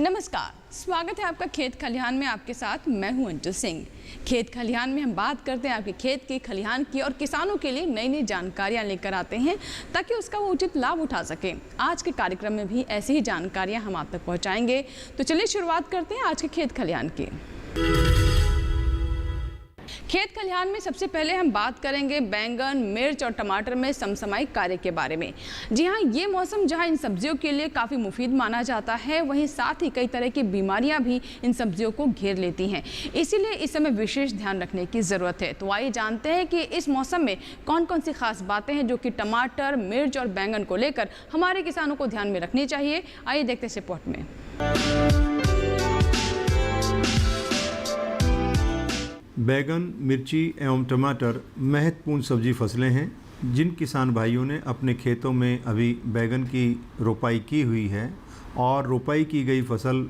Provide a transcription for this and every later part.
नमस्कार, स्वागत है आपका खेत खलिहान में। आपके साथ मैं हूं अंजू सिंह। खेत खलिहान में हम बात करते हैं आपके खेत की, खलिहान की और किसानों के लिए नई नई जानकारियां लेकर आते हैं ताकि उसका वो उचित लाभ उठा सकें। आज के कार्यक्रम में भी ऐसी ही जानकारियां हम आप तक पहुंचाएंगे। तो चलिए शुरुआत करते हैं आज के खेत खलिहान की। खेत खलिहान में सबसे पहले हम बात करेंगे बैंगन, मिर्च और टमाटर में समसामयिक कार्य के बारे में। जी हाँ, ये मौसम जहाँ इन सब्जियों के लिए काफ़ी मुफीद माना जाता है, वहीं साथ ही कई तरह की बीमारियां भी इन सब्जियों को घेर लेती हैं। इसीलिए इस समय विशेष ध्यान रखने की ज़रूरत है। तो आइए जानते हैं कि इस मौसम में कौन कौन सी खास बातें हैं जो कि टमाटर, मिर्च और बैंगन को लेकर हमारे किसानों को ध्यान में रखनी चाहिए। आइए देखते हैं रिपोर्ट में। बैगन, मिर्ची एवं टमाटर महत्वपूर्ण सब्जी फसलें हैं। जिन किसान भाइयों ने अपने खेतों में अभी बैगन की रोपाई की हुई है और रोपाई की गई फसल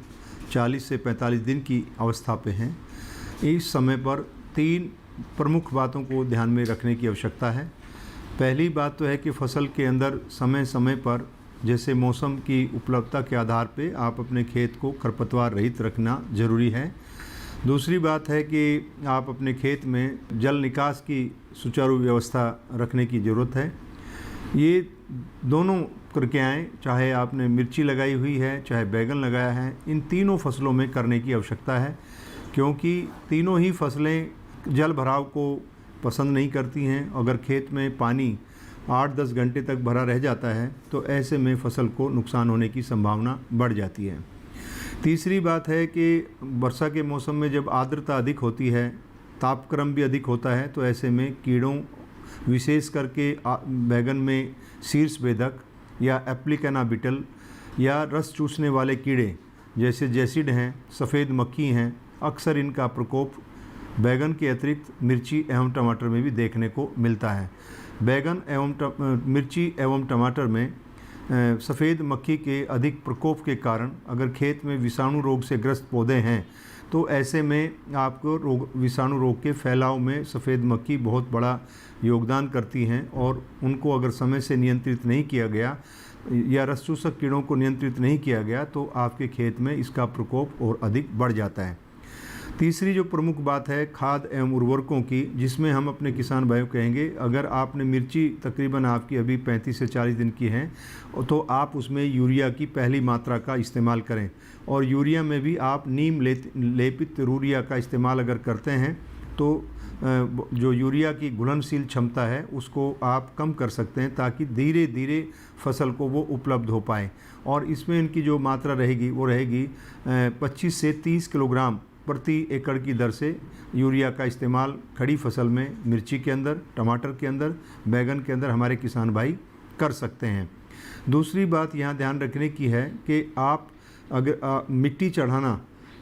40 से 45 दिन की अवस्था पे हैं, इस समय पर 3 प्रमुख बातों को ध्यान में रखने की आवश्यकता है। पहली बात तो है कि फसल के अंदर समय समय पर, जैसे मौसम की उपलब्धता के आधार पे, आप अपने खेत को खरपतवार रहित रखना ज़रूरी है। दूसरी बात है कि आप अपने खेत में जल निकास की सुचारू व्यवस्था रखने की ज़रूरत है। ये दोनों प्रक्रियाएं, चाहे आपने मिर्ची लगाई हुई है, चाहे बैगन लगाया है, इन तीनों फसलों में करने की आवश्यकता है, क्योंकि तीनों ही फसलें जल भराव को पसंद नहीं करती हैं। अगर खेत में पानी 8-10 घंटे तक भरा रह जाता है तो ऐसे में फसल को नुकसान होने की संभावना बढ़ जाती है। तीसरी बात है कि वर्षा के मौसम में जब आर्द्रता अधिक होती है, तापक्रम भी अधिक होता है, तो ऐसे में कीड़ों, विशेष करके बैगन में शीर्ष बेधक या एप्लिकेना बीटल या रस चूसने वाले कीड़े जैसे जैसिड हैं, सफ़ेद मक्खी हैं, अक्सर इनका प्रकोप बैगन के अतिरिक्त मिर्ची एवं टमाटर में भी देखने को मिलता है। बैगन एवं मिर्ची एवं टमाटर में सफ़ेद मक्खी के अधिक प्रकोप के कारण अगर खेत में विषाणु रोग से ग्रस्त पौधे हैं तो ऐसे में आपको विषाणु रोग के फैलाव में सफ़ेद मक्खी बहुत बड़ा योगदान करती हैं, और उनको अगर समय से नियंत्रित नहीं किया गया या रस चूसक कीड़ों को नियंत्रित नहीं किया गया तो आपके खेत में इसका प्रकोप और अधिक बढ़ जाता है। तीसरी जो प्रमुख बात है खाद एवं उर्वरकों की, जिसमें हम अपने किसान भाइयों कहेंगे, अगर आपने मिर्ची तकरीबन आपकी अभी 35 से 40 दिन की है तो आप उसमें यूरिया की पहली मात्रा का इस्तेमाल करें, और यूरिया में भी आप नीम लेपित यूरिया का इस्तेमाल अगर करते हैं तो जो यूरिया की घुलनशील क्षमता है उसको आप कम कर सकते हैं, ताकि धीरे धीरे फसल को वो उपलब्ध हो पाए। और इसमें इनकी जो मात्रा रहेगी वो रहेगी 25 से 30 किलोग्राम प्रति एकड़ की दर से यूरिया का इस्तेमाल खड़ी फसल में मिर्ची के अंदर, टमाटर के अंदर, बैगन के अंदर हमारे किसान भाई कर सकते हैं। दूसरी बात यहाँ ध्यान रखने की है कि आप अगर मिट्टी चढ़ाना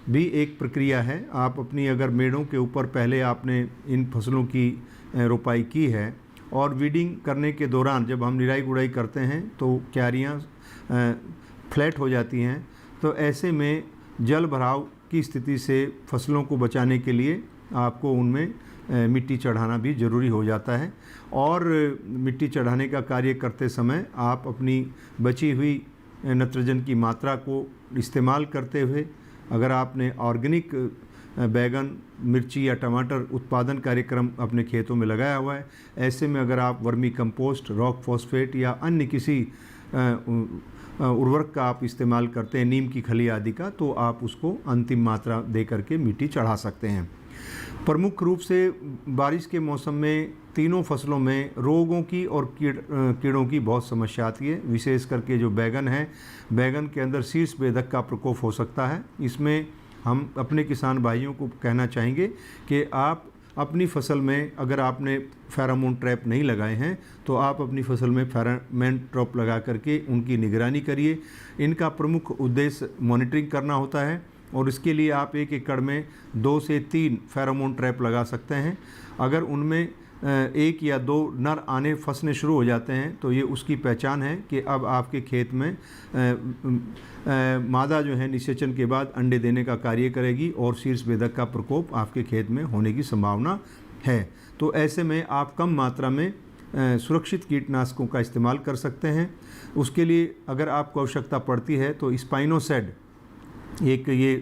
भी एक प्रक्रिया है। आप अपनी अगर मेड़ों के ऊपर पहले आपने इन फसलों की रोपाई की है और वीडिंग करने के दौरान जब हम निराई गुड़ाई करते हैं तो क्यारियाँ फ्लैट हो जाती हैं, तो ऐसे में जल भराव की स्थिति से फसलों को बचाने के लिए आपको उनमें मिट्टी चढ़ाना भी ज़रूरी हो जाता है। और मिट्टी चढ़ाने का कार्य करते समय आप अपनी बची हुई नाइट्रोजन की मात्रा को इस्तेमाल करते हुए, अगर आपने ऑर्गेनिक बैगन, मिर्ची या टमाटर उत्पादन कार्यक्रम अपने खेतों में लगाया हुआ है, ऐसे में अगर आप वर्मी कंपोस्ट, रॉक फॉस्फेट या अन्य किसी उर्वरक का आप इस्तेमाल करते हैं, नीम की खली आदि का, तो आप उसको अंतिम मात्रा दे करके मिट्टी चढ़ा सकते हैं। प्रमुख रूप से बारिश के मौसम में तीनों फसलों में रोगों की और कीड़ों की बहुत समस्या आती है। विशेष करके जो बैगन है, बैगन के अंदर शीर्ष बेधक का प्रकोप हो सकता है। इसमें हम अपने किसान भाइयों को कहना चाहेंगे कि आप अपनी फसल में अगर आपने फेरोमोन ट्रैप नहीं लगाए हैं तो आप अपनी फसल में फेरोमोन ट्रैप लगा करके उनकी निगरानी करिए। इनका प्रमुख उद्देश्य मॉनिटरिंग करना होता है, और इसके लिए आप 1 एकड़ में 2 से 3 फेरोमोन ट्रैप लगा सकते हैं। अगर उनमें 1 या 2 नर आने फंसने शुरू हो जाते हैं तो ये उसकी पहचान है कि अब आपके खेत में मादा जो है निषेचन के बाद अंडे देने का कार्य करेगी और शीर्ष बेधक का प्रकोप आपके खेत में होने की संभावना है। तो ऐसे में आप कम मात्रा में सुरक्षित कीटनाशकों का इस्तेमाल कर सकते हैं। उसके लिए अगर आपको आवश्यकता पड़ती है तो स्पाइनोसेड एक ये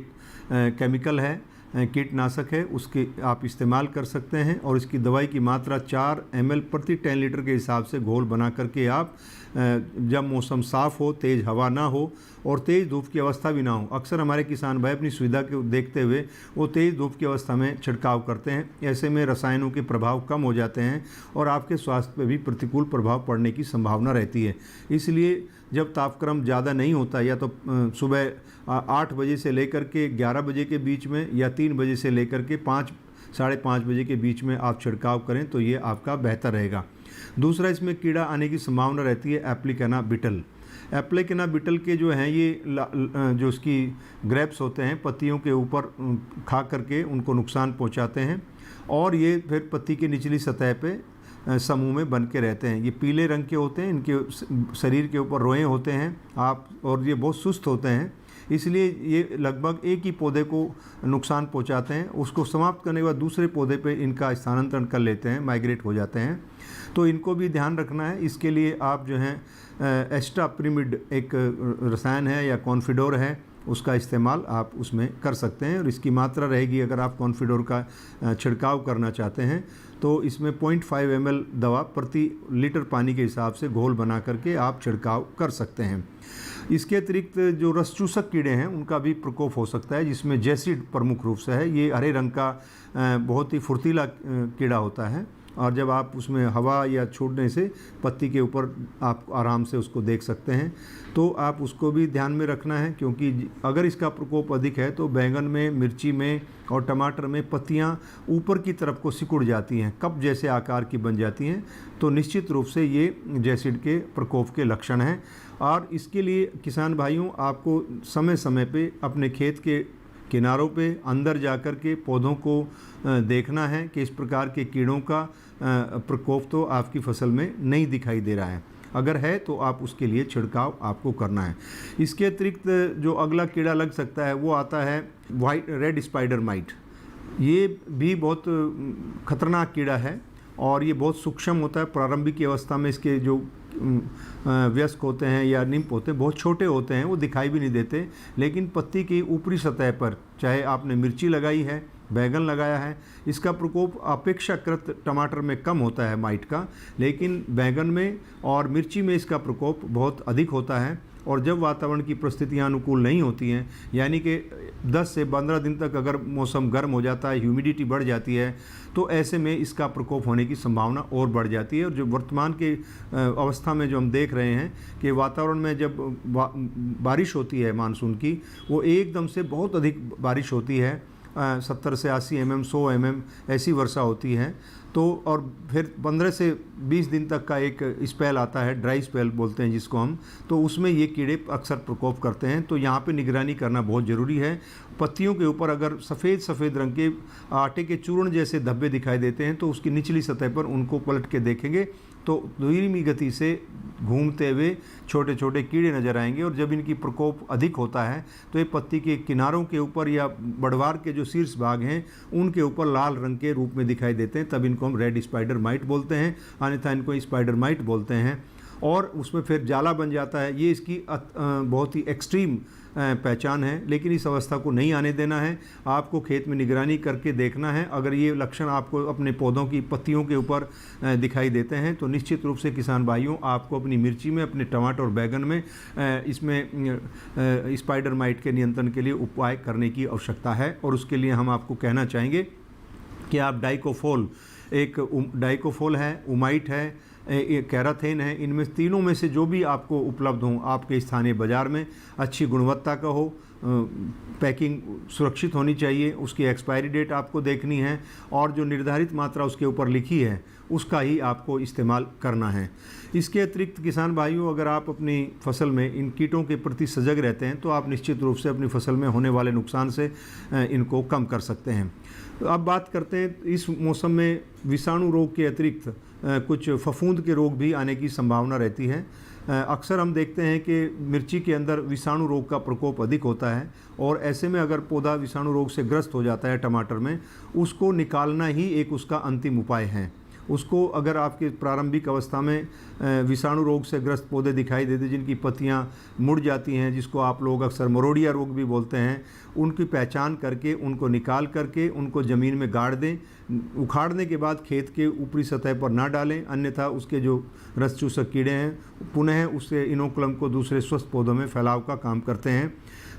केमिकल है, कीटनाशक है, उसके आप इस्तेमाल कर सकते हैं और इसकी दवाई की मात्रा 4 ml प्रति 10 लीटर के हिसाब से घोल बना करके आप जब मौसम साफ़ हो, तेज़ हवा ना हो और तेज़ धूप की अवस्था भी ना हो, अक्सर हमारे किसान भाई अपनी सुविधा को देखते हुए वो तेज़ धूप की अवस्था में छिड़काव करते हैं। ऐसे में रसायनों के प्रभाव कम हो जाते हैं और आपके स्वास्थ्य पर भी प्रतिकूल प्रभाव पड़ने की संभावना रहती है। इसलिए जब तापक्रम ज़्यादा नहीं होता या तो सुबह 8 बजे से लेकर के 11 बजे के बीच में या 3 बजे से लेकर के 5 साढ़े 5 बजे के बीच में आप छिड़काव करें तो ये आपका बेहतर रहेगा। दूसरा, इसमें कीड़ा आने की संभावना रहती है एप्लिकेना बीटल। एप्लिकेना बीटल के जो हैं ये जो उसकी ग्रेप्स होते हैं पत्तियों के ऊपर खा करके उनको नुकसान पहुंचाते हैं और ये फिर पत्ती की निचली सतह पे समूह में बन के रहते हैं। ये पीले रंग के होते हैं, इनके शरीर के ऊपर रोएं होते हैं और ये बहुत सुस्त होते हैं, इसलिए ये लगभग एक ही पौधे को नुकसान पहुंचाते हैं। उसको समाप्त करने के बाद दूसरे पौधे पे इनका स्थानांतरण कर लेते हैं, माइग्रेट हो जाते हैं। तो इनको भी ध्यान रखना है। इसके लिए आप जो हैं एस्ट्राप्रिमिड एक रसायन है या कॉन्फिडोर है, उसका इस्तेमाल आप उसमें कर सकते हैं और इसकी मात्रा रहेगी, अगर आप कॉन्फिडोर का छिड़काव करना चाहते हैं तो इसमें 0.5 ml दवा प्रति लीटर पानी के हिसाब से घोल बना करके आप छिड़काव कर सकते हैं। इसके अतिरिक्त जो रसचूसक कीड़े हैं उनका भी प्रकोप हो सकता है, जिसमें जैसिड प्रमुख रूप से है। ये हरे रंग का बहुत ही फुर्तीला कीड़ा होता है और जब आप उसमें हवा या छोड़ने से पत्ती के ऊपर आप आराम से उसको देख सकते हैं, तो आप उसको भी ध्यान में रखना है, क्योंकि अगर इसका प्रकोप अधिक है तो बैंगन में, मिर्ची में और टमाटर में पत्तियां ऊपर की तरफ को सिकुड़ जाती हैं, कप जैसे आकार की बन जाती हैं। तो निश्चित रूप से ये जैसिड के प्रकोप के लक्षण हैं और इसके लिए किसान भाइयों आपको समय समय पे अपने खेत के किनारों पे अंदर जाकर के पौधों को देखना है कि इस प्रकार के कीड़ों का प्रकोप तो आपकी फसल में नहीं दिखाई दे रहा है। अगर है तो आप उसके लिए छिड़काव आपको करना है। इसके अतिरिक्त जो अगला कीड़ा लग सकता है वो आता है रेड स्पाइडर माइट। ये भी बहुत खतरनाक कीड़ा है और ये बहुत सूक्ष्म होता है। प्रारंभिक अवस्था में इसके जो वयस्क होते हैं या निम्फ होते हैं बहुत छोटे होते हैं, वो दिखाई भी नहीं देते, लेकिन पत्ती की ऊपरी सतह पर, चाहे आपने मिर्ची लगाई है, बैगन लगाया है, इसका प्रकोप अपेक्षाकृत टमाटर में कम होता है माइट का, लेकिन बैगन में और मिर्ची में इसका प्रकोप बहुत अधिक होता है। और जब वातावरण की परिस्थितियां अनुकूल नहीं होती हैं, यानी कि 10 से 15 दिन तक अगर मौसम गर्म हो जाता है, ह्यूमिडिटी बढ़ जाती है, तो ऐसे में इसका प्रकोप होने की संभावना और बढ़ जाती है। और जो वर्तमान के अवस्था में जो हम देख रहे हैं कि वातावरण में जब बारिश होती है मानसून की, वो एकदम से बहुत अधिक बारिश होती है, 70 से 80 mm 100 mm ऐसी वर्षा होती है। तो और फिर 15 से 20 दिन तक का एक स्पेल आता है, ड्राई स्पेल बोलते हैं जिसको हम, तो उसमें ये कीड़े अक्सर प्रकोप करते हैं। तो यहाँ पे निगरानी करना बहुत ज़रूरी है। पत्तियों के ऊपर अगर सफ़ेद रंग के आटे के चूर्ण जैसे धब्बे दिखाई देते हैं तो उसकी निचली सतह पर उनको पलट के देखेंगे तो धीमी गति से घूमते हुए छोटे छोटे कीड़े नज़र आएंगे। और जब इनकी प्रकोप अधिक होता है तो ये पत्ती के किनारों के ऊपर या बढ़वार के जो शीर्ष भाग हैं उनके ऊपर लाल रंग के रूप में दिखाई देते हैं, तब इनको हम रेड स्पाइडर माइट बोलते हैं, अन्यथा इनको स्पाइडर माइट बोलते हैं। और उसमें फिर जाला बन जाता है। ये इसकी बहुत ही एक्सट्रीम पहचान है, लेकिन इस अवस्था को नहीं आने देना है। आपको खेत में निगरानी करके देखना है। अगर ये लक्षण आपको अपने पौधों की पत्तियों के ऊपर दिखाई देते हैं तो निश्चित रूप से किसान भाइयों आपको अपनी मिर्ची में, अपने टमाटर और बैगन में इसमें स्पाइडर माइट के नियंत्रण के लिए उपाय करने की आवश्यकता है। और उसके लिए हम आपको कहना चाहेंगे कि आप डाइकोफोल, एक डाइकोफोल है, उमाइट है, कैराथेन है, इनमें तीनों में से जो भी आपको उपलब्ध हो आपके स्थानीय बाज़ार में, अच्छी गुणवत्ता का हो, पैकिंग सुरक्षित होनी चाहिए, उसकी एक्सपायरी डेट आपको देखनी है और जो निर्धारित मात्रा उसके ऊपर लिखी है उसका ही आपको इस्तेमाल करना है। इसके अतिरिक्त किसान भाइयों, अगर आप अपनी फसल में इन कीटों के प्रति सजग रहते हैं तो आप निश्चित रूप से अपनी फसल में होने वाले नुकसान से इनको कम कर सकते हैं। तो अब बात करते हैं, इस मौसम में विषाणु रोग के अतिरिक्त कुछ फफूंद के रोग भी आने की संभावना रहती है। अक्सर हम देखते हैं कि मिर्ची के अंदर विषाणु रोग का प्रकोप अधिक होता है और ऐसे में अगर पौधा विषाणु रोग से ग्रस्त हो जाता है टमाटर में, उसको निकालना ही एक उसका अंतिम उपाय है। उसको अगर आपके प्रारंभिक अवस्था में विषाणु रोग से ग्रस्त पौधे दिखाई देते जिनकी पत्तियां मुड़ जाती हैं, जिसको आप लोग अक्सर मरोड़िया रोग भी बोलते हैं, उनकी पहचान करके उनको निकाल करके उनको ज़मीन में गाड़ दें। उखाड़ने के बाद खेत के ऊपरी सतह पर ना डालें, अन्यथा उसके जो रस चूसक कीड़े हैं पुनः उससे इनोकुलम को दूसरे स्वस्थ पौधों में फैलाव का काम करते हैं।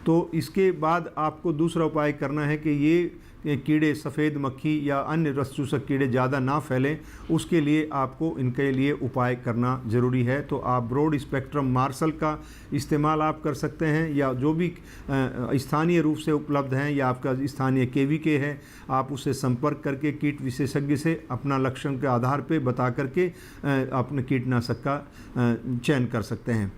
तो इसके बाद आपको दूसरा उपाय करना है कि ये कीड़े, सफ़ेद मक्खी या अन्य रस चूसक कीड़े ज़्यादा ना फैलें, उसके लिए आपको इनके लिए उपाय करना ज़रूरी है। तो आप ब्रॉड स्पेक्ट्रम मार्शल का इस्तेमाल आप कर सकते हैं, या जो भी स्थानीय रूप से उपलब्ध हैं या आपका स्थानीय केवीके है, आप उससे संपर्क करके कीट विशेषज्ञ से अपना लक्षण के आधार पर बता करके अपने कीटनाशक का चयन कर सकते हैं।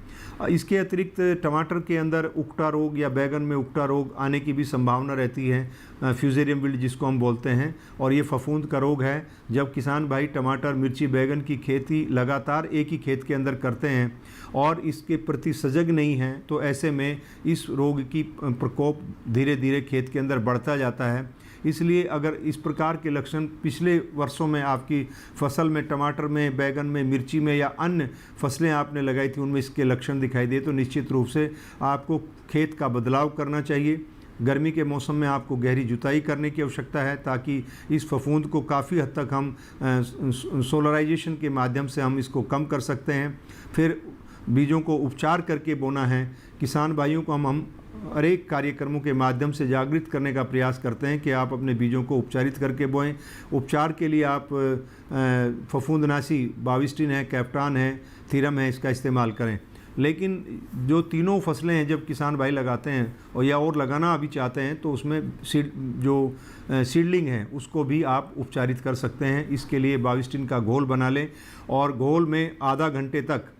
इसके अतिरिक्त टमाटर के अंदर उकटा रोग या बैगन में उकटा रोग आने की भी संभावना रहती है, फ्यूजेरियम विल्ट जिसको हम बोलते हैं, और ये फफूंद का रोग है। जब किसान भाई टमाटर, मिर्ची, बैगन की खेती लगातार एक ही खेत के अंदर करते हैं और इसके प्रति सजग नहीं हैं, तो ऐसे में इस रोग की प्रकोप धीरे धीरे खेत के अंदर बढ़ता जाता है। इसलिए अगर इस प्रकार के लक्षण पिछले वर्षों में आपकी फसल में, टमाटर में, बैगन में, मिर्ची में या अन्य फसलें आपने लगाई थी उनमें इसके लक्षण दिखाई दे, तो निश्चित रूप से आपको खेत का बदलाव करना चाहिए। गर्मी के मौसम में आपको गहरी जुताई करने की आवश्यकता है ताकि इस फफूंद को काफ़ी हद तक हम सोलराइजेशन के माध्यम से हम इसको कम कर सकते हैं। फिर बीजों को उपचार करके बोना है। किसान भाइयों को हम हर एक कार्यक्रमों के माध्यम से जागृत करने का प्रयास करते हैं कि आप अपने बीजों को उपचारित करके बोएं। उपचार के लिए आप फफूंदनाशी बाविस्टिन है, कैप्टान है, थीरम है, इसका इस्तेमाल करें। लेकिन जो तीनों फसलें हैं जब किसान भाई लगाते हैं और या और लगाना अभी चाहते हैं, तो उसमें सीडलिंग है उसको भी आप उपचारित कर सकते हैं। इसके लिए बाविस्टिन का घोल बना लें और घोल में आधा घंटे तक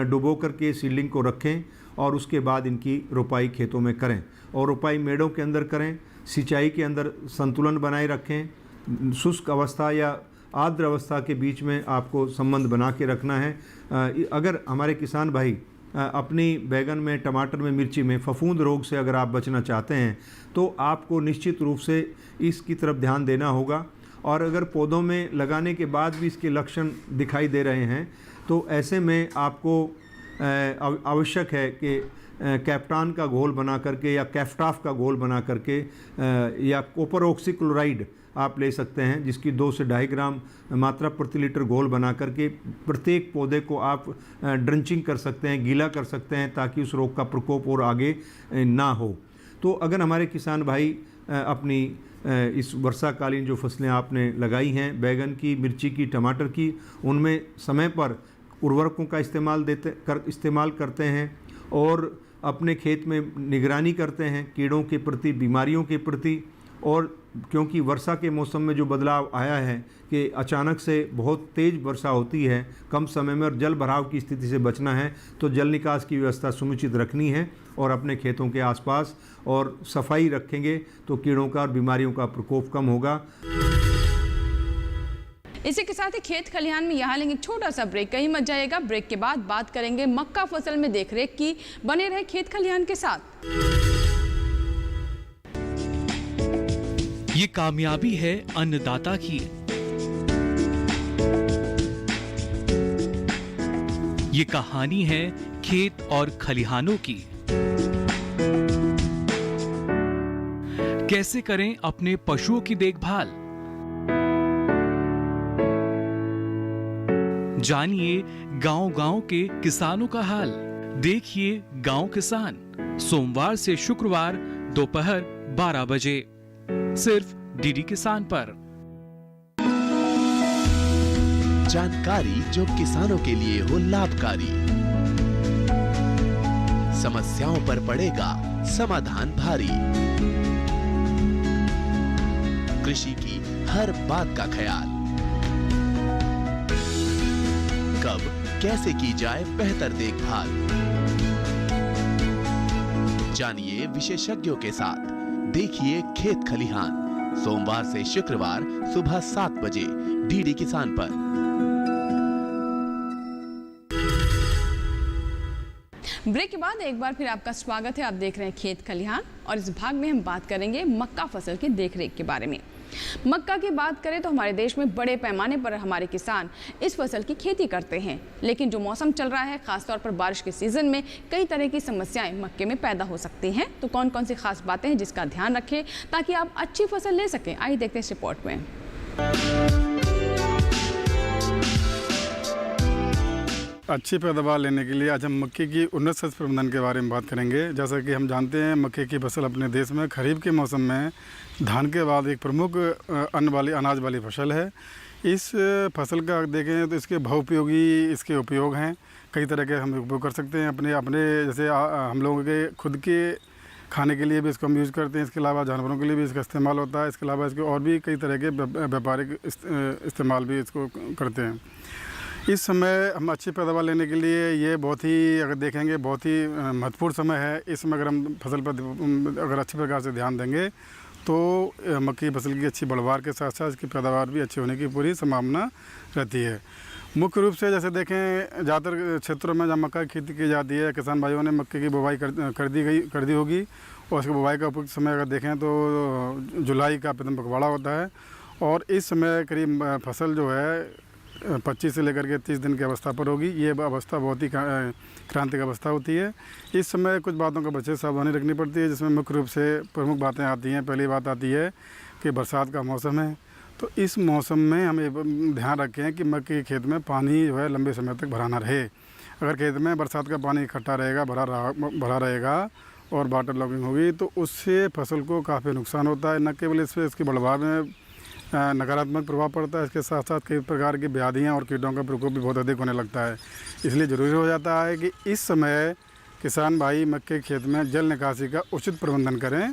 डुबो करके सीडलिंग को रखें और उसके बाद इनकी रोपाई खेतों में करें। और रोपाई मेड़ों के अंदर करें। सिंचाई के अंदर संतुलन बनाए रखें। शुष्क अवस्था या आर्द्र अवस्था के बीच में आपको संबंध बना के रखना है। अगर हमारे किसान भाई अपनी बैगन में, टमाटर में, मिर्ची में फफूंद रोग से अगर आप बचना चाहते हैं तो आपको निश्चित रूप से इसकी तरफ ध्यान देना होगा। और अगर पौधों में लगाने के बाद भी इसके लक्षण दिखाई दे रहे हैं तो ऐसे में आपको आवश्यक है कि कैप्टान का घोल बना करके या कैफ्टाफ का घोल बना करके या कॉपर ऑक्सीक्लोराइड आप ले सकते हैं, जिसकी 2 से 2.5 ग्राम मात्रा प्रति लीटर घोल बना करके प्रत्येक पौधे को आप ड्रंचिंग कर सकते हैं, गीला कर सकते हैं, ताकि उस रोग का प्रकोप और आगे ना हो। तो अगर हमारे किसान भाई अपनी इस वर्षाकालीन जो फसलें आपने लगाई हैं, बैगन की, मिर्ची की, टमाटर की, उनमें समय पर उर्वरकों का इस्तेमाल करते हैं और अपने खेत में निगरानी करते हैं कीड़ों के प्रति, बीमारियों के प्रति। और क्योंकि वर्षा के मौसम में जो बदलाव आया है कि अचानक से बहुत तेज़ वर्षा होती है कम समय में और जल भराव की स्थिति से बचना है, तो जल निकास की व्यवस्था सुनिश्चित रखनी है और अपने खेतों के आसपास और सफाई रखेंगे तो कीड़ों का और बीमारियों का प्रकोप कम होगा। इसी के साथ ही खेत खलिहान में यहाँ लेंगे छोटा सा ब्रेक, कहीं मत जाइएगा। ब्रेक के बाद बात करेंगे मक्का फसल में देखरेख की। बने रहे खेत खलिहान के साथ। ये कामयाबी है अन्नदाता की। ये कहानी है खेत और खलिहानों की। कैसे करें अपने पशुओं की देखभाल, जानिए गांव-गांव के किसानों का हाल। देखिए गांव किसान, सोमवार से शुक्रवार दोपहर 12 बजे सिर्फ डीडी किसान पर। जानकारी जो किसानों के लिए हो लाभकारी, समस्याओं पर पड़ेगा समाधान भारी, कृषि की हर बात का ख्याल, कब कैसे की जाए बेहतर देखभाल। जानिए विशेषज्ञों के साथ, देखिए खेत खलिहान, सोमवार से शुक्रवार सुबह 7 बजे डीडी किसान पर। ब्रेक के बाद एक बार फिर आपका स्वागत है। आप देख रहे हैं खेत खलिहान और इस भाग में हम बात करेंगे मक्का फसल की देखरेख के बारे में। मक्का की बात करें तो हमारे देश में बड़े पैमाने पर हमारे किसान इस फसल की खेती करते हैं, लेकिन जो मौसम चल रहा है, खासतौर पर बारिश के सीजन में कई तरह की समस्याएं मक्के में पैदा हो सकती हैं। तो कौन कौन सी खास बातें हैं जिसका ध्यान रखें ताकि आप अच्छी फसल ले सकें, आइए देखते हैं इस रिपोर्ट में। अच्छी पैदावार लेने के लिए आज हम मक्के की उन्नत सस्य प्रबंधन के बारे में बात करेंगे। जैसा कि हम जानते हैं, मक्के की फसल अपने देश में खरीफ के मौसम में धान के बाद एक प्रमुख अनाज वाली फसल है। इस फसल का देखें तो इसके बहुउपयोगी इसके उपयोग हैं। कई तरह के हम उपयोग कर सकते हैं अपने जैसे हम लोगों के खुद के खाने के लिए भी इसको हम यूज़ करते हैं। इसके अलावा जानवरों के लिए भी इसका इस्तेमाल होता है। इसके अलावा इसके और भी कई तरह के व्यापारिक इस्तेमाल भी इसको करते हैं। इस समय हम अच्छी पैदावार लेने के लिए ये बहुत ही, अगर देखेंगे, बहुत ही महत्वपूर्ण समय है। इस समय अगर हम फसल पर अगर अच्छी प्रकार से ध्यान देंगे तो मक्की की फसल की अच्छी बढ़वार के साथ साथ इसकी पैदावार भी अच्छी होने की पूरी संभावना रहती है। मुख्य रूप से जैसे देखें, ज़्यादातर क्षेत्रों में जहाँ मक्का की खेती की जाती है, किसान भाइयों ने मक्के की बुवाई कर दी होगी। और उसकी बुवाई का उपयुक्त समय अगर देखें तो जुलाई का प्रथम पखवाड़ा होता है। और इस समय करीब फसल जो है 25 से लेकर के 30 दिन की अवस्था पर होगी। ये अवस्था बहुत ही क्रांतिक अवस्था होती है। इस समय कुछ बातों का विशेष सावधानी रखनी पड़ती है, जिसमें मुख्य रूप से प्रमुख बातें आती हैं। पहली बात आती है कि बरसात का मौसम है, तो इस मौसम में हमें ध्यान रखें कि मक्के के खेत में पानी जो है लंबे समय तक भरा ना रहे। अगर खेत में बरसात का पानी इकट्ठा रहेगा, भरा रहेगा और वाटर लॉगिंग होगी, तो उससे फसल को काफ़ी नुकसान होता है। न केवल इससे इसकी बढ़वार में नकारात्मक प्रभाव पड़ता है, इसके साथ साथ कई प्रकार की व्याधियाँ और कीटों का प्रकोप भी बहुत अधिक होने लगता है। इसलिए ज़रूरी हो जाता है कि इस समय किसान भाई मक्के के खेत में जल निकासी का उचित प्रबंधन करें।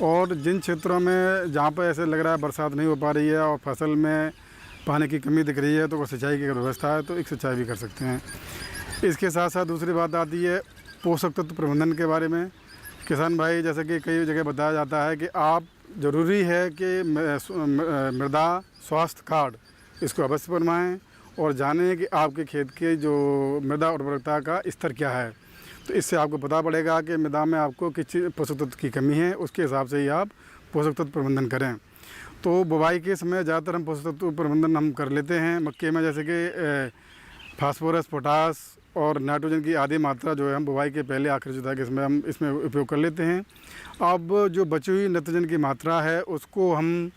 और जिन क्षेत्रों में जहाँ पर ऐसे लग रहा है बरसात नहीं हो पा रही है और फसल में पानी की कमी दिख रही है, तो अगर सिंचाई की अगर व्यवस्था है तो एक सिंचाई भी कर सकते हैं। इसके साथ साथ दूसरी बात आती है पोषक तत्व प्रबंधन के बारे में। किसान भाई, जैसे कि कई जगह बताया जाता है कि आप ज़रूरी है कि मृदा स्वास्थ्य कार्ड इसको अवश्य बनवाएं और जानें कि आपके खेत के जो मृदा उर्वरकता का स्तर क्या है। तो इससे आपको पता पड़ेगा कि मृदा में आपको किस पोषक तत्व की कमी है, उसके हिसाब से ही आप पोषक तत्व प्रबंधन करें। तो बुवाई के समय ज़्यादातर हम पोषक तत्व प्रबंधन हम कर लेते हैं मक्के में, जैसे कि फास्फोरस, पोटास और नाइट्रोजन की आधी मात्रा जो है हम बुवाई के पहले आखिरी जुताई के समय हम इसमें उपयोग कर लेते हैं। अब जो बची हुई नाइट्रोजन की मात्रा है उसको हम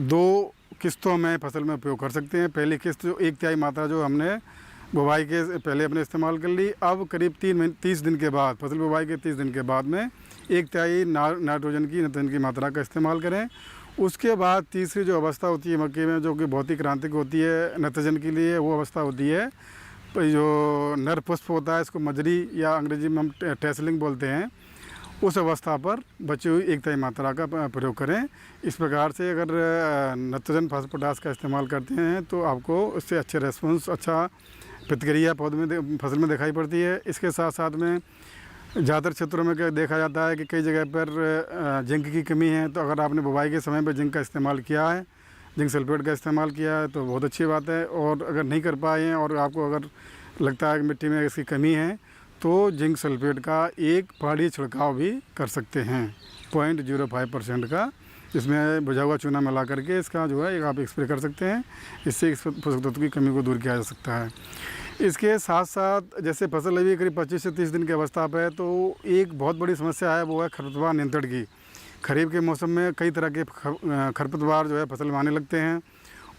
2 किस्तों में फसल में उपयोग कर सकते हैं। पहली किस्त जो 1/3 मात्रा जो हमने बुवाई के पहले अपने इस्तेमाल कर ली, अब करीब 30 दिन के बाद, फसल बुवाई के 30 दिन के बाद में 1/3 नाइट्रोजन की मात्रा का इस्तेमाल करें। उसके बाद तीसरी जो अवस्था होती है मक्के में, जो कि बहुत ही क्रांतिक होती है नाइट्रोजन के लिए, वो अवस्था होती है जो नर पुष्प होता है, इसको मजरी या अंग्रेजी में हम टेसलिंग बोलते हैं। उस अवस्था पर बची हुई 1/3 मात्रा का प्रयोग करें। इस प्रकार से अगर नाइट्रोजन फास्फोरस का इस्तेमाल करते हैं तो आपको उससे अच्छे रेस्पॉन्स, अच्छा प्रतिक्रिया पौधे में फसल में दिखाई पड़ती है। इसके साथ साथ में ज़्यादातर क्षेत्रों में क्या देखा जाता है कि कई जगह पर जिंक की कमी है, तो अगर आपने बुवाई के समय पर जिंक का इस्तेमाल किया है, जिंक सल्फेट का इस्तेमाल किया है, तो बहुत अच्छी बात है। और अगर नहीं कर पाए हैं और आपको अगर लगता है कि मिट्टी में इसकी कमी है, तो जिंक सल्फेट का एक पहाड़ी छिड़काव भी कर सकते हैं 0.05% का, जिसमें बुझा हुआ चूना मिला करके इसका जो है आप स्प्रे कर सकते हैं। इससे इस पोषक तत्व की कमी को दूर किया जा सकता है। इसके साथ साथ जैसे फसल अभी करीब 25 से 30 दिन की अवस्था पर है, तो एक बहुत बड़ी समस्या है, वो है खरपतवार नियंत्रण की। खरीफ के मौसम में कई तरह के खरपतवार जो है फसल में आने लगते हैं।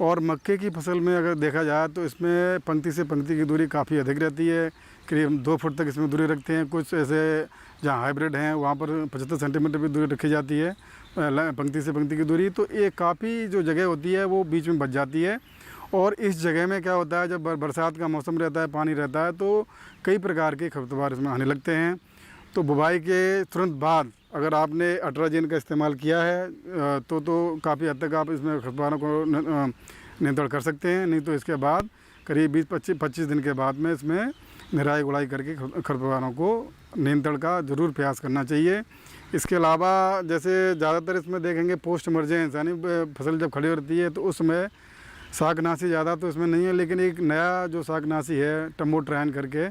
और मक्के की फसल में अगर देखा जाए तो इसमें पंक्ति से पंक्ति की दूरी काफ़ी अधिक रहती है, करीब 2 फुट तक इसमें दूरी रखते हैं। कुछ ऐसे जहाँ हाइब्रिड हैं वहाँ पर 75 सेंटीमीटर भी दूरी रखी जाती है पंक्ति से पंक्ति की दूरी। तो ये काफ़ी जो जगह होती है वो बीच में बच जाती है। और इस जगह में क्या होता है, जब बरसात का मौसम रहता है, पानी रहता है, तो कई प्रकार के खरपतवार इसमें आने लगते हैं। तो बुवाई के तुरंत बाद अगर आपने अट्राजिन का इस्तेमाल किया है तो काफ़ी हद तक आप इसमें खरपतवारों को नियंत्रण कर सकते हैं। नहीं तो इसके बाद करीब 20-25 दिन के बाद में इसमें निराई गुड़ाई करके खरपतवारों को नियंत्रण का ज़रूर प्रयास करना चाहिए। इसके अलावा जैसे ज़्यादातर इसमें देखेंगे पोस्ट इमरजेंस, यानी फसल जब खड़ी होती है तो उसमें शाकनाशी ज़्यादा तो इसमें नहीं है, लेकिन एक नया जो शाकनाशी है टमोट्राइन करके,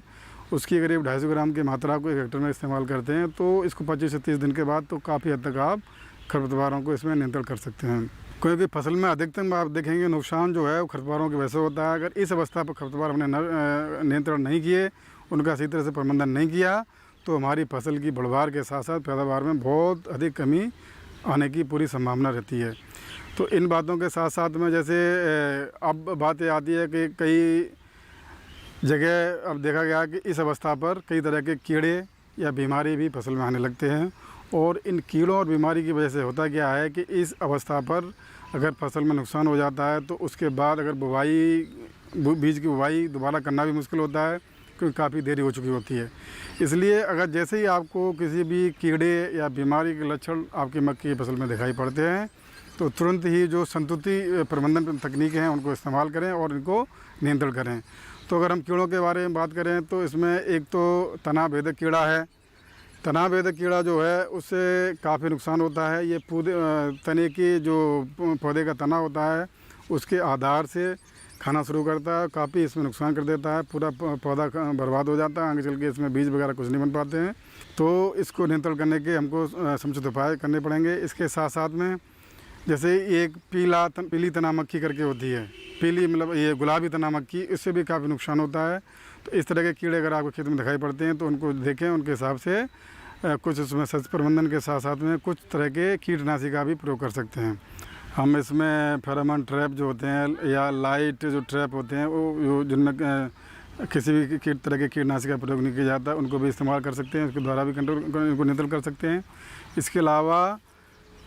उसकी करीब 250 ग्राम की मात्रा को 1 हेक्टेयर में इस्तेमाल करते हैं। तो इसको 25 से 30 दिन के बाद तो काफ़ी हद तक आप खरपतवारों को इसमें नियंत्रण कर सकते हैं। क्योंकि फसल में अधिकतम आप देखेंगे नुकसान जो है वो खरपतवारों की वजह से होता है। अगर इस अवस्था पर खरपतवार हमने नियंत्रण नहीं किए, उनका सही तरह से प्रबंधन नहीं किया, तो हमारी फसल की बढ़वार के साथ साथ पैदावार में बहुत अधिक कमी आने की पूरी संभावना रहती है। तो इन बातों के साथ साथ में जैसे अब बात ये आती है कि कई जगह अब देखा गया कि इस अवस्था पर कई तरह के कीड़े या बीमारी भी फसल में आने लगते हैं। और इन कीड़ों और बीमारी की वजह से होता क्या है कि इस अवस्था पर अगर फसल में नुकसान हो जाता है तो उसके बाद अगर बीज की बुवाई दोबारा करना भी मुश्किल होता है, क्योंकि काफ़ी देरी हो चुकी होती है। इसलिए अगर जैसे ही आपको किसी भी कीड़े या बीमारी के लक्षण आपकी मक्के की फसल में दिखाई पड़ते हैं तो तुरंत ही जो संतुति प्रबंधन तकनीकें हैं उनको इस्तेमाल करें और इनको नियंत्रण करें। तो अगर हम कीड़ों के बारे में बात करें तो इसमें एक तो तना भेदक कीड़ा है। तना भेदक कीड़ा जो है उससे काफ़ी नुकसान होता है। ये तने की जो पौधे का तना होता है उसके आधार से खाना शुरू करता है, काफ़ी इसमें नुकसान कर देता है, पूरा पौधा बर्बाद हो जाता है, आगे चल के इसमें बीज वगैरह कुछ नहीं बन पाते हैं। तो इसको नियंत्रण करने के हमको समुचित उपाय करने पड़ेंगे। इसके साथ साथ में जैसे एक पीली तना मक्खी करके होती है, पीली मतलब ये गुलाबी तना मक्खी, इससे भी काफ़ी नुकसान होता है। तो इस तरह के कीड़े अगर आपको खेत में दिखाई पड़ते हैं तो उनको देखें, उनके हिसाब से कुछ उसमें सस्ते प्रबंधन के साथ साथ में कुछ तरह के कीटनाशी का भी प्रयोग कर सकते हैं। हम इसमें फेरोमोन ट्रैप जो होते हैं या लाइट जो ट्रैप होते हैं वो जिनमें किसी भी तरह के कीटनाशी का प्रयोग नहीं किया जाता, उनको भी इस्तेमाल कर सकते हैं, उसके द्वारा भी इनको नियंत्रण कर सकते हैं। इसके अलावा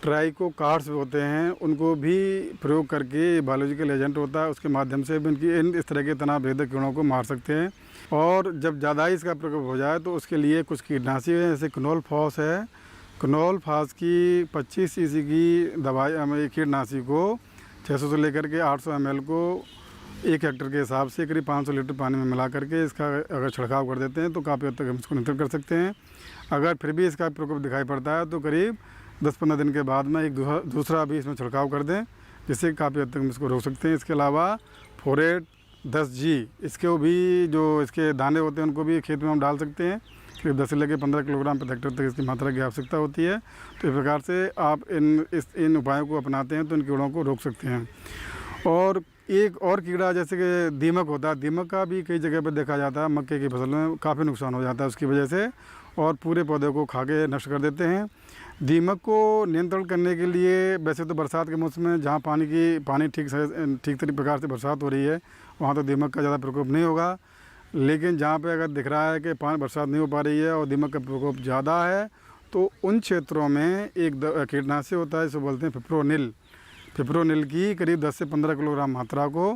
ट्राइकोकार्ड्स होते हैं, उनको भी प्रयोग करके बायोलॉजिकल एजेंट होता है, उसके माध्यम से भी इस तरह के तना भेदक कीड़ों को मार सकते हैं। और जब ज़्यादा ही इसका प्रकोप हो जाए तो उसके लिए कुछ कीटनाशी है, जैसे कनोल फॉस है। कनोल फास की 25 सीसी की दवाई कीटनाशी को 600 से लेकर के 800 ml को 1 हेक्टेयर के हिसाब से करीब 500 लीटर पानी में मिला करके इसका अगर छिड़काव कर देते हैं तो काफ़ी हद तक हम इसको नियंत्रण कर सकते हैं। अगर फिर भी इसका प्रकोप दिखाई पड़ता है तो करीब 10-15 दिन के बाद में एक दूसरा भी इसमें छिड़काव कर दें, जिससे काफ़ी हद तक हम इसको रोक सकते हैं। इसके अलावा फोरेट 10G, इसके भी जो इसके दाने होते हैं उनको भी खेत में हम डाल सकते हैं। करीब 10 से लेकर 15 किलोग्राम प्रति हेक्टेयर तक इसकी मात्रा की आवश्यकता होती है। तो इस प्रकार से आप इन उपायों को अपनाते हैं तो इन कीड़ों को रोक सकते हैं। और एक और कीड़ा जैसे कि दीमक होता है, दीमक का भी कई जगह पर देखा जाता है, मक्के की फसल में काफ़ी नुकसान हो जाता है उसकी वजह से, और पूरे पौधे को खा के नष्ट कर देते हैं। दीमक को नियंत्रण करने के लिए वैसे तो बरसात के मौसम में जहाँ पानी ठीक प्रकार से बरसात हो रही है वहाँ तो दीमक का ज़्यादा प्रकोप नहीं होगा, लेकिन जहाँ पे अगर दिख रहा है कि बरसात नहीं हो पा रही है और दीमक का प्रकोप ज़्यादा है तो उन क्षेत्रों में एक कीटनाशी होता है, इसे बोलते हैं फिप्रोनिल की करीब 10 से 15 किलोग्राम मात्रा को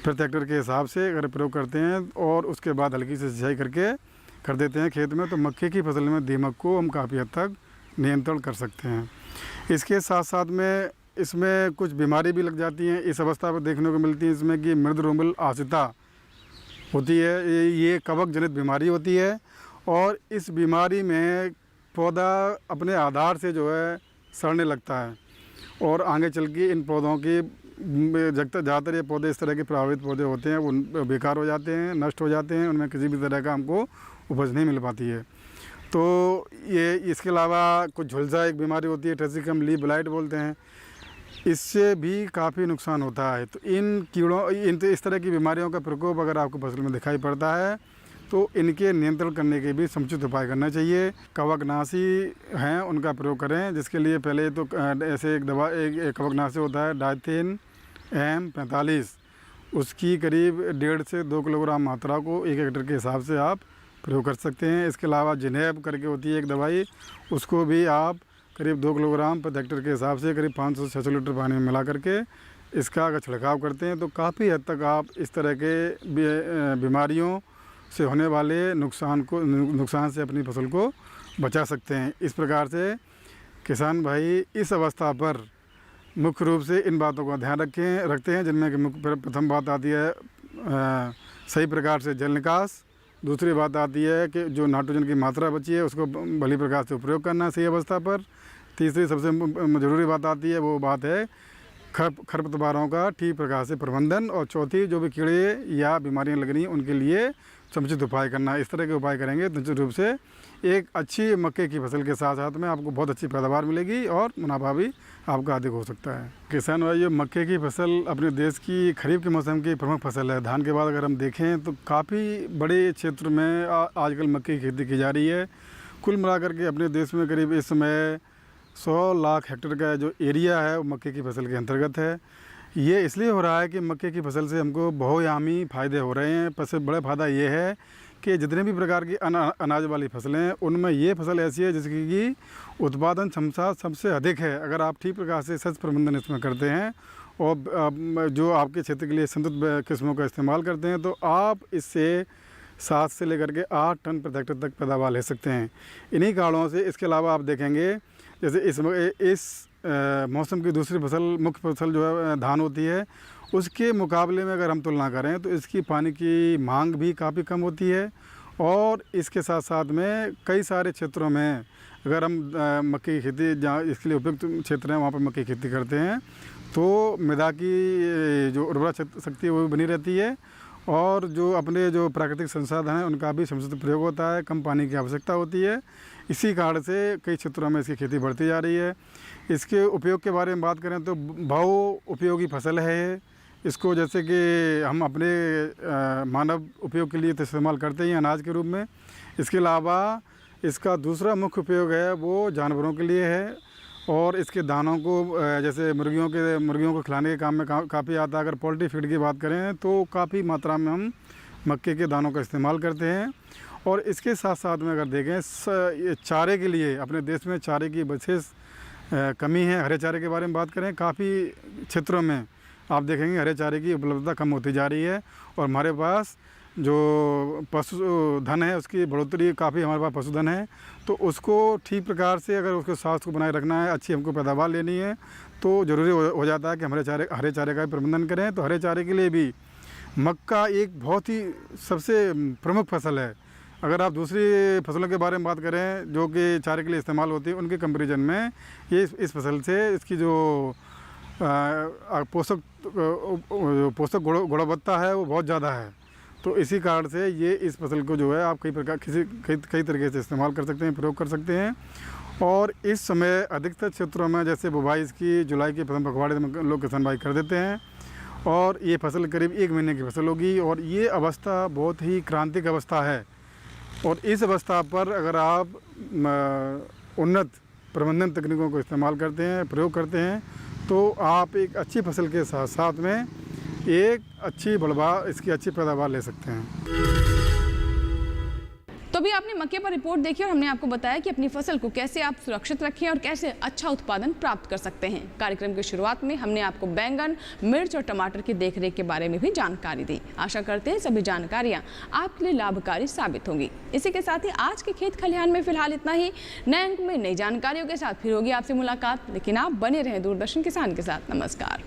प्रति हेक्टेयर के हिसाब से अगर प्रयोग करते हैं और उसके बाद हल्की से सिंचाई कर देते हैं खेत में, तो मक्के की फसल में दीमक को हम काफ़ी हद तक नियंत्रण कर सकते हैं। इसके साथ साथ में इसमें कुछ बीमारी भी लग जाती हैं, इस अवस्था पर देखने को मिलती है इसमें कि मृद रोमल आसिता होती है। ये कवक जनित बीमारी होती है और इस बीमारी में पौधा अपने आधार से जो है सड़ने लगता है और आगे चल के इन पौधों की ज़्यादातर ये पौधे इस तरह के प्रभावित पौधे होते हैं वो बेकार हो जाते हैं, नष्ट हो जाते हैं, उनमें किसी भी तरह का हमको उपज नहीं मिल पाती है। तो ये इसके अलावा कुछ झुलसा एक बीमारी होती है, ट्रेसिकम लीफ ब्लाइट बोलते हैं, इससे भी काफ़ी नुकसान होता है। तो इस तरह की बीमारियों का प्रकोप अगर आपको फसल में दिखाई पड़ता है तो इनके नियंत्रण करने के भी समुचित उपाय करना चाहिए। कवकनाशी हैं उनका प्रयोग करें, जिसके लिए पहले तो ऐसे एक कवकनाशी होता है डाइथेन M45, उसकी करीब 1.5 से 2 किलोग्राम मात्रा को 1 हेक्टेयर के हिसाब से आप प्रयोग कर सकते हैं। इसके अलावा जिनेब करके होती है एक दवाई, उसको भी आप करीब 2 किलोग्राम प्रति हेक्टेयर के हिसाब से करीब 500 से 600 लीटर पानी में मिला करके इसका अगर छिड़काव करते हैं तो काफ़ी हद तक आप इस तरह के बीमारियों से होने वाले नुकसान से अपनी फसल को बचा सकते हैं। इस प्रकार से किसान भाई इस अवस्था पर मुख्य रूप से इन बातों का ध्यान रखते हैं, जिनमें कि प्रथम बात आती है सही प्रकार से जल निकास, दूसरी बात आती है कि जो नाइट्रोजन की मात्रा बची है उसको भली प्रकार से प्रयोग करना सही अवस्था पर, तीसरी सबसे ज़रूरी बात आती है वो बात है खरपतवारों का ठीक प्रकार से प्रबंधन, और चौथी जो भी कीड़े या बीमारियां लग रही हैं उनके लिए समुचित उपाय करना, इस तरह के उपाय करेंगे तो निश्चित रूप से एक अच्छी मक्के की फसल के साथ साथ में आपको बहुत अच्छी पैदावार मिलेगी और मुनाफा भी आपका अधिक हो सकता है। किसान भाइयों, मक्के की फसल अपने देश की खरीफ के मौसम की प्रमुख फसल है। धान के बाद अगर हम देखें तो काफ़ी बड़े क्षेत्र में आजकल मक्के की खेती की जा रही है। कुल मिलाकर के अपने देश में करीब इस समय 100 लाख हेक्टेयर का जो एरिया है वो मक्के की फसल के अंतर्गत है। ये इसलिए हो रहा है कि मक्के की फसल से हमको बहुआयामी फ़ायदे हो रहे हैं। सबसे बड़ा फ़ायदा ये है कि जितने भी प्रकार की अनाज वाली फसलें हैं उनमें ये फसल ऐसी है जिसकी कि उत्पादन क्षमता सबसे अधिक है। अगर आप ठीक प्रकार से सच प्रबंधन इसमें करते हैं और जो आपके क्षेत्र के लिए संतुलित किस्मों का इस्तेमाल करते हैं तो आप इससे 7 से लेकर के 8 टन प्रति हेक्टेयर तक पैदावार ले सकते हैं। इन्हीं कारणों से इसके अलावा आप देखेंगे जैसे इस मौसम की दूसरी फसल, मुख्य फसल जो है धान होती है, उसके मुकाबले में अगर हम तुलना करें तो इसकी पानी की मांग भी काफ़ी कम होती है। और इसके साथ साथ में कई सारे क्षेत्रों में अगर हम मक्के की खेती जहाँ इसके लिए उपयुक्त क्षेत्र हैं वहाँ पर मक्के की खेती करते हैं तो मृदा की जो उर्वरा शक्ति है वो भी बनी रहती है और जो अपने जो प्राकृतिक संसाधन हैं उनका भी समुचित प्रयोग होता है, कम पानी की आवश्यकता होती है। इसी कारण से कई क्षेत्रों में इसकी खेती बढ़ती जा रही है। इसके उपयोग के बारे में बात करें तो बहु उपयोगी फसल है ये। इसको जैसे कि हम अपने मानव उपयोग के लिए तो इस्तेमाल करते ही अनाज के रूप में। इसके अलावा इसका दूसरा मुख्य उपयोग है वो जानवरों के लिए है और इसके दानों को जैसे मुर्गियों को खिलाने के काम में काफ़ी आता है। अगर पोल्ट्री फीड की बात करें तो काफ़ी मात्रा में हम मक्के के दानों का इस्तेमाल करते हैं। और इसके साथ साथ में अगर देखें चारे के लिए अपने देश में चारे की विशेष कमी है। हरे चारे के बारे में बात करें, काफ़ी क्षेत्रों में आप देखेंगे हरे चारे की उपलब्धता कम होती जा रही है और हमारे पास जो पशुधन है उसकी बढ़ोतरी काफ़ी, हमारे पास पशुधन है तो उसको ठीक प्रकार से अगर उसके स्वास्थ्य को बनाए रखना है, अच्छी हमको पैदावार लेनी है तो ज़रूरी हो जाता है कि हम हरे चारे का भी प्रबंधन करें। तो हरे चारे के लिए भी मक्का एक बहुत ही सबसे प्रमुख फसल है। अगर आप दूसरी फसलों के बारे में बात करें जो कि चारे के लिए इस्तेमाल होती है उनके कंपैरिजन में ये इस फसल से इसकी जो पोषक गुणवत्ता है वो बहुत ज़्यादा है। तो इसी कारण से ये इस फसल को जो है आप कई तरीके से इस्तेमाल कर सकते हैं, प्रयोग कर सकते हैं। और इस समय अधिकतर क्षेत्रों में जैसे बुवाई इसकी जुलाई के प्रथम पखवाड़े में लोग किसान भाई कर देते हैं और ये फसल करीब 1 महीने की फसल होगी और ये अवस्था बहुत ही क्रांतिक अवस्था है। और इस अवस्था पर अगर आप उन्नत प्रबंधन तकनीकों को इस्तेमाल करते हैं, प्रयोग करते हैं तो आप एक अच्छी फसल के साथ साथ में एक अच्छी इसकी अच्छी पैदावार ले सकते हैं। तो अभी आपने मक्के पर रिपोर्ट देखी और हमने आपको बताया कि अपनी फसल को कैसे आप सुरक्षित रखें और कैसे अच्छा उत्पादन प्राप्त कर सकते हैं। कार्यक्रम की शुरुआत में हमने आपको बैंगन, मिर्च और टमाटर की देखरेख के बारे में भी जानकारी दी। आशा करते हैं सभी जानकारियां आपके लिए लाभकारी साबित होंगी। इसी के साथ ही आज के खेत खलिहान में फिलहाल इतना ही। नए अंक में नई जानकारियों के साथ फिर होगी आपसे मुलाकात, लेकिन आप बने रहें दूरदर्शन किसान के साथ। नमस्कार।